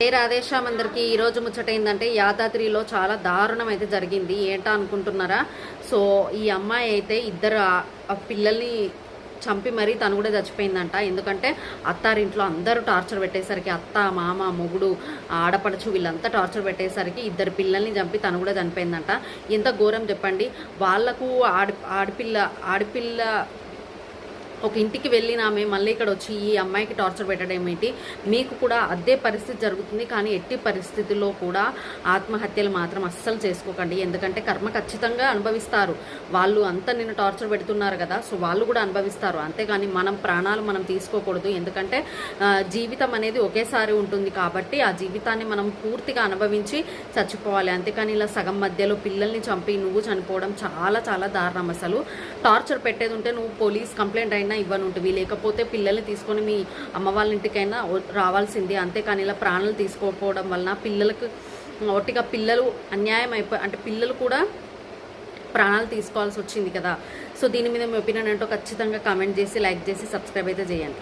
రాధేశ్యామ్ అందరికి ఈరోజు ముచ్చట ఏంటంటే యాదాద్రిలో చాలా దారుణం అయితే జరిగింది. ఏంటా అనుకుంటున్నారా? సో ఈ అమ్మాయి అయితే ఇద్దరు పిల్లల్ని చంపి మరీ తను కూడా చచ్చిపోయిందంట. ఎందుకంటే అత్తారింట్లో అందరూ టార్చర్ పెట్టేసరికి, అత్త మామ మొగుడు ఆడపడుచు వీళ్ళంతా టార్చర్ పెట్టేసరికి ఇద్దరు పిల్లల్ని చంపి తను కూడా చనిపోయిందంట. ఎంత ఘోరం చెప్పండి. వాళ్లకు ఆడపిల్ల ఒక ఇంటికి వెళ్ళిన ఆమె మళ్ళీ ఇక్కడ వచ్చి ఈ అమ్మాయికి టార్చర్ పెట్టడం ఏంటి? మీకు కూడా అదే పరిస్థితి జరుగుతుంది. కానీ ఎట్టి పరిస్థితుల్లో కూడా ఆత్మహత్యలు మాత్రం అస్సలు చేసుకోకండి. ఎందుకంటే కర్మ ఖచ్చితంగా అనుభవిస్తారు. వాళ్ళు అంతా నిన్ను టార్చర్ పెడుతున్నారు కదా, సో వాళ్ళు కూడా అనుభవిస్తారు. అంతేగాని మనం ప్రాణాలు మనం తీసుకోకూడదు. ఎందుకంటే జీవితం అనేది ఒకేసారి ఉంటుంది కాబట్టి ఆ జీవితాన్ని మనం పూర్తిగా అనుభవించి చచ్చిపోవాలి. అంతేకాని ఇలా సగం మధ్యలో పిల్లల్ని చంపి నువ్వు చనిపోవడం చాలా చాలా దారుణం. అసలు టార్చర్ పెట్టేది ఉంటే నువ్వు పోలీస్ కంప్లైంట్ అయినా ఇవ్వనుంటివి, లేకపోతే పిల్లల్ని తీసుకొని మీ అమ్మ వాళ్ళ ఇంటికైనా రావాల్సిందే. అంతేకాని ఇలా ప్రాణాలు తీసుకోకపోవడం వలన పిల్లలకు ఒట్టిగా పిల్లలు అన్యాయం అంటే పిల్లలు కూడా ప్రాణాలు తీసుకోవాల్సి వచ్చింది కదా. సో దీని మీద మీ ఒపీనియన్ ఏంటో ఖచ్చితంగా కామెంట్ చేసి, లైక్ చేసి, సబ్స్క్రైబ్ అయితే చేయండి.